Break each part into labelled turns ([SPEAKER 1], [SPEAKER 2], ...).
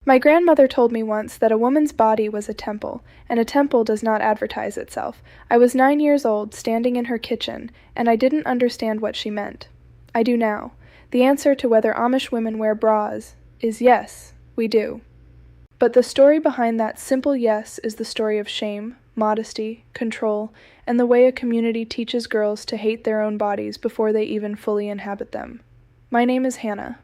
[SPEAKER 1] My grandmother told me once that a woman's body was a temple, and a temple does not advertise itself. I was 9 years old, standing in her kitchen, and I didn't understand what she meant. I do now. The answer to whether Amish women wear bras is yes, we do. But the story behind that simple yes is the story of shame, modesty, control, and the way a community teaches girls to hate their own bodies before they even fully inhabit them. My name is Hannah.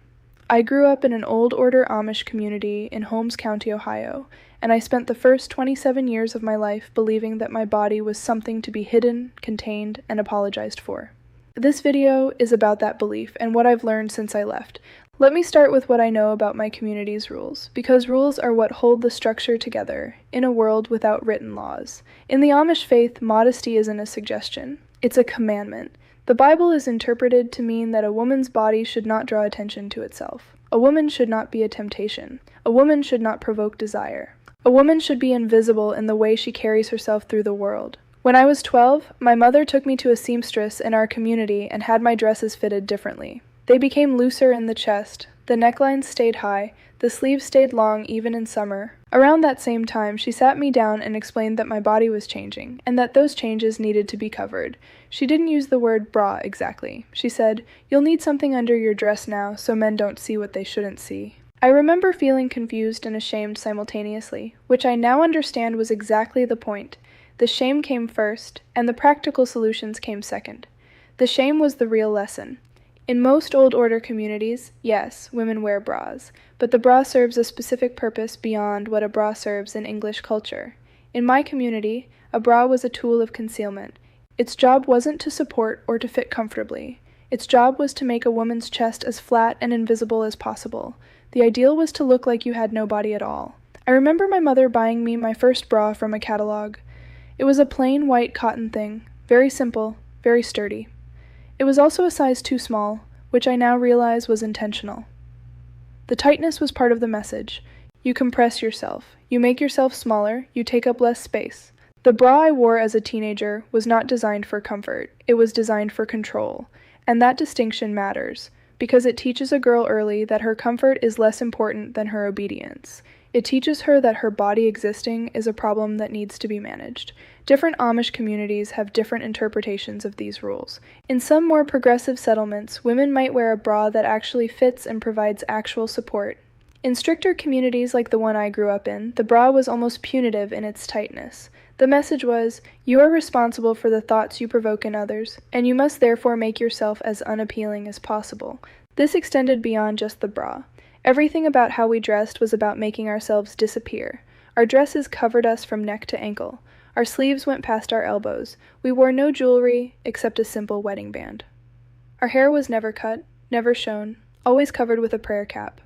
[SPEAKER 1] I grew up in an old order Amish community in Holmes County, Ohio, and I spent the first 27 years of my life believing that my body was something to be hidden, contained, and apologized for. This video is about that belief and what I've learned since I left. Let me start with what I know about my community's rules, because rules are what hold the structure together in a world without written laws. In the Amish faith, modesty isn't a suggestion, it's a commandment. The Bible is interpreted to mean that a woman's body should not draw attention to itself. A woman should not be a temptation. A woman should not provoke desire. A woman should be invisible in the way she carries herself through the world. When I was 12, my mother took me to a seamstress in our community and had my dresses fitted differently. They became looser in the chest, the necklines stayed high, the sleeves stayed long even in summer. Around that same time, she sat me down and explained that my body was changing, and that those changes needed to be covered. She didn't use the word bra exactly. She said, "You'll need something under your dress now so men don't see what they shouldn't see." I remember feeling confused and ashamed simultaneously, which I now understand was exactly the point. The shame came first, and the practical solutions came second. The shame was the real lesson. In most old order communities, yes, women wear bras, but the bra serves a specific purpose beyond what a bra serves in English culture. In my community, a bra was a tool of concealment. Its job wasn't to support or to fit comfortably. Its job was to make a woman's chest as flat and invisible as possible. The ideal was to look like you had no body at all. I remember my mother buying me my first bra from a catalog. It was a plain white cotton thing, very simple, very sturdy. It was also a size too small, which I now realize was intentional. The tightness was part of the message. You compress yourself. You make yourself smaller. You take up less space. The bra I wore as a teenager was not designed for comfort. It was designed for control. And that distinction matters, because it teaches a girl early that her comfort is less important than her obedience. It teaches her that her body existing is a problem that needs to be managed. Different Amish communities have different interpretations of these rules. In some more progressive settlements, women might wear a bra that actually fits and provides actual support. In stricter communities like the one I grew up in, the bra was almost punitive in its tightness. The message was, you are responsible for the thoughts you provoke in others, and you must therefore make yourself as unappealing as possible. This extended beyond just the bra. Everything about how we dressed was about making ourselves disappear. Our dresses covered us from neck to ankle. Our sleeves went past our elbows. We wore no jewelry except a simple wedding band. Our hair was never cut, never shown, always covered with a prayer cap.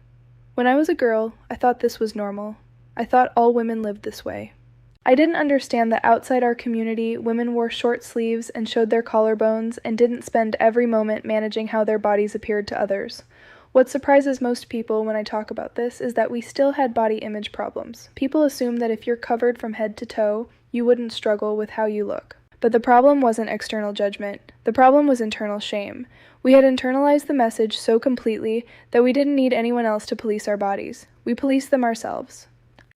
[SPEAKER 1] When I was a girl, I thought this was normal. I thought all women lived this way. I didn't understand that outside our community, women wore short sleeves and showed their collarbones and didn't spend every moment managing how their bodies appeared to others. What surprises most people when I talk about this is that we still had body image problems. People assume that if you're covered from head to toe, you wouldn't struggle with how you look. But the problem wasn't external judgment. The problem was internal shame. We had internalized the message so completely that we didn't need anyone else to police our bodies. We policed them ourselves.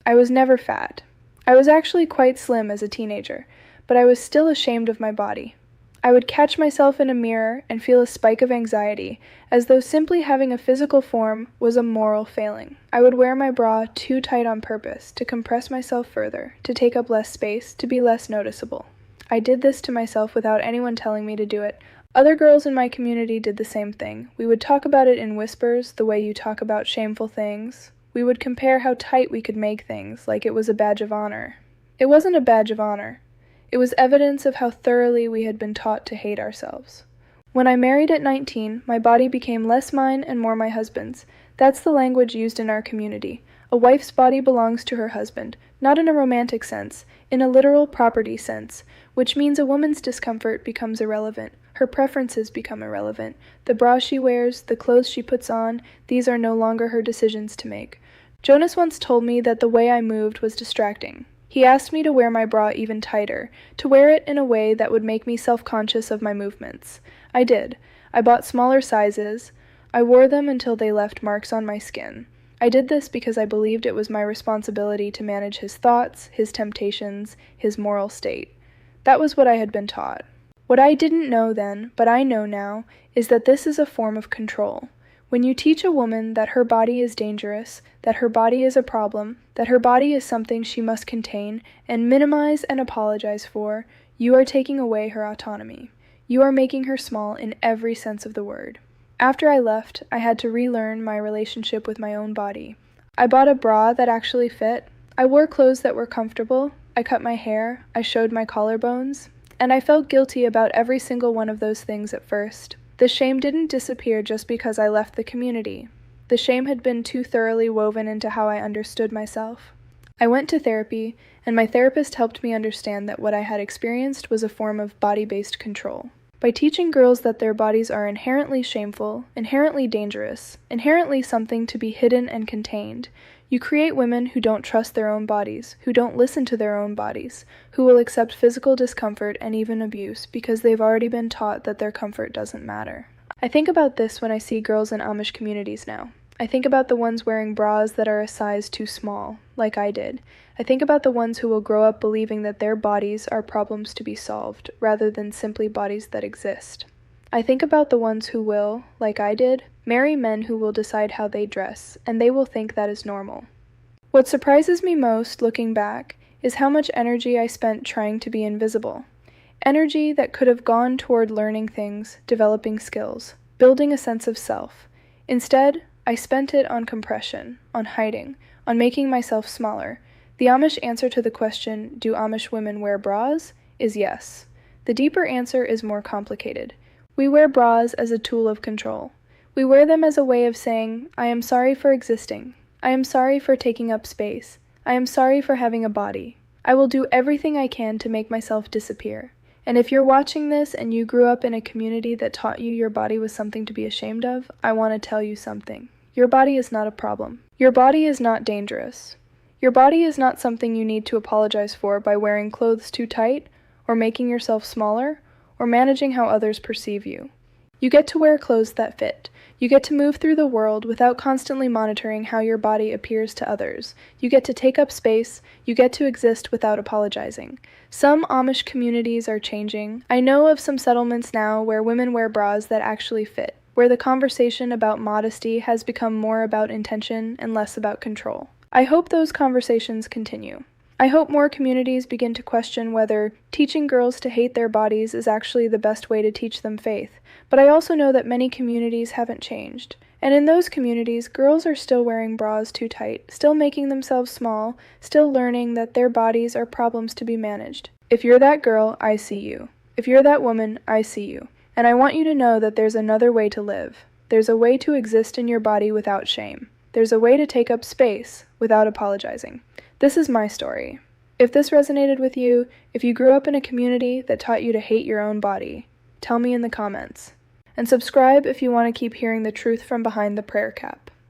[SPEAKER 1] I was never fat. I was actually quite slim as a teenager, but I was still ashamed of my body. I would catch myself in a mirror and feel a spike of anxiety, as though simply having a physical form was a moral failing. I would wear my bra too tight on purpose, to compress myself further, to take up less space, to be less noticeable. I did this to myself without anyone telling me to do it. Other girls in my community did the same thing. We would talk about it in whispers, the way you talk about shameful things. We would compare how tight we could make things, like it was a badge of honor. It wasn't a badge of honor. It was evidence of how thoroughly we had been taught to hate ourselves. When I married at 19, my body became less mine and more my husband's. That's the language used in our community. A wife's body belongs to her husband, not in a romantic sense, in a literal property sense, which means a woman's discomfort becomes irrelevant. Her preferences become irrelevant. The bra she wears, the clothes she puts on, these are no longer her decisions to make. Jonas once told me that the way I moved was distracting. He asked me to wear my bra even tighter, to wear it in a way that would make me self-conscious of my movements. I did. I bought smaller sizes. I wore them until they left marks on my skin. I did this because I believed it was my responsibility to manage his thoughts, his temptations, his moral state. That was what I had been taught. What I didn't know then, but I know now, is that this is a form of control. When you teach a woman that her body is dangerous, that her body is a problem, that her body is something she must contain and minimize and apologize for, you are taking away her autonomy. You are making her small in every sense of the word. After I left, I had to relearn my relationship with my own body. I bought a bra that actually fit. I wore clothes that were comfortable. I cut my hair. I showed my collarbones. And I felt guilty about every single one of those things at first. The shame didn't disappear just because I left the community. The shame had been too thoroughly woven into how I understood myself. I went to therapy, and my therapist helped me understand that what I had experienced was a form of body-based control. By teaching girls that their bodies are inherently shameful, inherently dangerous, inherently something to be hidden and contained, you create women who don't trust their own bodies, who don't listen to their own bodies, who will accept physical discomfort and even abuse because they've already been taught that their comfort doesn't matter. I think about this when I see girls in Amish communities now. I think about the ones wearing bras that are a size too small, like I did. I think about the ones who will grow up believing that their bodies are problems to be solved, rather than simply bodies that exist. I think about the ones who will, like I did, marry men who will decide how they dress, and they will think that is normal. What surprises me most, looking back, is how much energy I spent trying to be invisible. Energy that could have gone toward learning things, developing skills, building a sense of self. Instead, I spent it on compression, on hiding, on making myself smaller. The Amish answer to the question, do Amish women wear bras, is yes. The deeper answer is more complicated. We wear bras as a tool of control. We wear them as a way of saying, I am sorry for existing. I am sorry for taking up space. I am sorry for having a body. I will do everything I can to make myself disappear. And if you're watching this and you grew up in a community that taught you your body was something to be ashamed of, I want to tell you something. Your body is not a problem. Your body is not dangerous. Your body is not something you need to apologize for by wearing clothes too tight, or making yourself smaller, or managing how others perceive you. You get to wear clothes that fit. You get to move through the world without constantly monitoring how your body appears to others. You get to take up space. You get to exist without apologizing. Some Amish communities are changing. I know of some settlements now where women wear bras that actually fit, where the conversation about modesty has become more about intention and less about control. I hope those conversations continue. I hope more communities begin to question whether teaching girls to hate their bodies is actually the best way to teach them faith, but I also know that many communities haven't changed. And in those communities, girls are still wearing bras too tight, still making themselves small, still learning that their bodies are problems to be managed. If you're that girl, I see you. If you're that woman, I see you. And I want you to know that there's another way to live. There's a way to exist in your body without shame. There's a way to take up space without apologizing. This is my story. If this resonated with you, if you grew up in a community that taught you to hate your own body, tell me in the comments. And subscribe if you want to keep hearing the truth from behind the prayer cap.